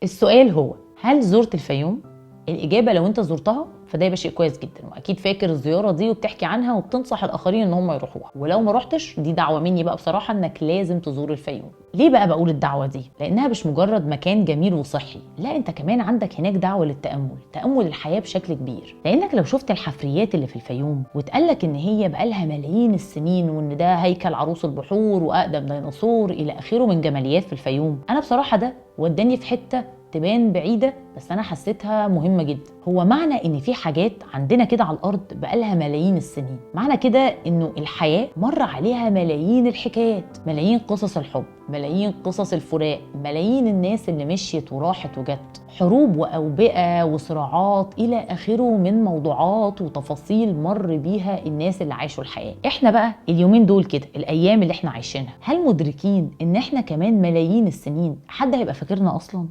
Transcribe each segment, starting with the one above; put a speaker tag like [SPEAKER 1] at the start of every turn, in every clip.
[SPEAKER 1] السؤال هو هل زرت الفيوم؟ الإجابة لو أنت زرتها فده يبقى شيء كويس جدا، واكيد فاكر الزياره دي وبتحكي عنها وبتنصح الاخرين ان هم يروحوها، ولو ما رحتش دي دعوه مني بقى بصراحه انك لازم تزور الفيوم. ليه بقى بقول الدعوه دي؟ لانها مش مجرد مكان جميل وصحي، لا انت كمان عندك هناك دعوه للتامل، تامل الحياه بشكل كبير. لانك لو شفت الحفريات اللي في الفيوم واتقالك ان هي بقالها ملايين السنين وان ده هيكل عروس البحور واقدم ديناصور الى اخره من جماليات في الفيوم، انا بصراحه ده وداني في حته تبان بعيدة بس أنا حسيتها مهمة جدا. هو معنى إن في حاجات عندنا كده على الأرض بقالها ملايين السنين، معنى كده إنه الحياة مر عليها ملايين الحكايات، ملايين قصص الحب، ملايين قصص الفراق، ملايين الناس اللي مشيت وراحت وجت، حروب وأوبئة وصراعات إلى آخره من موضوعات وتفاصيل مر بيها الناس اللي عاشوا الحياة. إحنا بقى اليومين دول كده الأيام اللي إحنا عايشينها، هل مدركين إن إحنا كمان ملايين السنين حد هيبقى فاكرنا أصلاً؟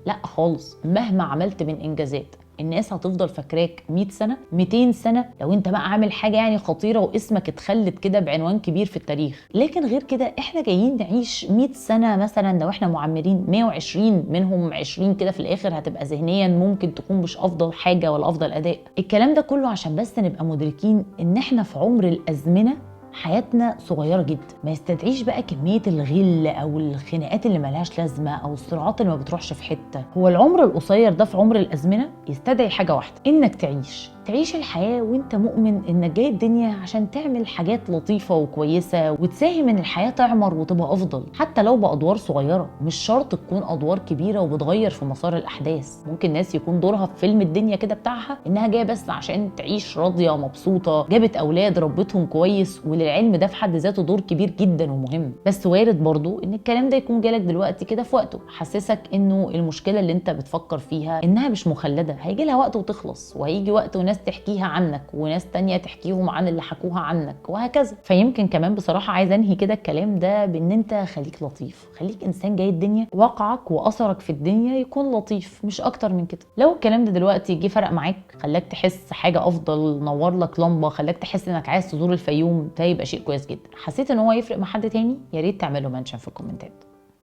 [SPEAKER 1] لا خالص. مهما عملت من انجازات الناس هتفضل فاكراك 100 سنه 200 سنه لو انت بقى عامل حاجه يعني خطيره واسمك اتخلد كده بعنوان كبير في التاريخ. لكن غير كده احنا جايين نعيش 100 سنه مثلا، لو احنا معمرين 120 منهم 20 كده في الاخر هتبقى ذهنيا ممكن تكون مش افضل حاجه ولا افضل اداء. الكلام ده كله عشان بس نبقى مدركين ان احنا في عمر الازمنه حياتنا صغيره جدا، ما يستدعيش بقى كميه الغل او الخناقات اللي ملهاش لازمه او الصراعات اللي ما بتروحش في حته. هو العمر القصير ده في عمر الازمنه يستدعي حاجه واحده، انك تعيش الحياه وانت مؤمن انك جاي الدنيا عشان تعمل حاجات لطيفه وكويسه وتساهم ان الحياه تعمر وتبقى افضل، حتى لو بادوار صغيره. مش شرط تكون ادوار كبيره وبتغير في مسار الاحداث. ممكن ناس يكون دورها في فيلم الدنيا كده بتاعها انها جايه بس عشان تعيش راضيه مبسوطه، جابت اولاد ربتهم كويس، وللعلم ده في حد ذاته دور كبير جدا ومهم. بس وارد برضو ان الكلام ده يكون جالك دلوقتي كده في وقته، حسسك انه المشكله اللي انت بتفكر فيها انها مش مخلده، هيجي لها وقت وتخلص، وهيجي وقت وناس تحكيها عنك وناس تانية تحكيهم عن اللي حكوها عنك وهكذا. فيمكن كمان بصراحه عايزه انهي كده الكلام ده بان انت خليك لطيف، خليك انسان جاي الدنيا، واقعك واثرك في الدنيا يكون لطيف مش اكتر من كده. لو الكلام ده دلوقتي جه فرق معاك، خلاك تحس حاجه افضل، نور لك لمبه، خلاك تحس انك عايز تزور الفيوم، ده يبقى شيء كويس جدا. حسيت ان هو يفرق مع حد تاني، يا ريت تعمله منشن في الكومنتات.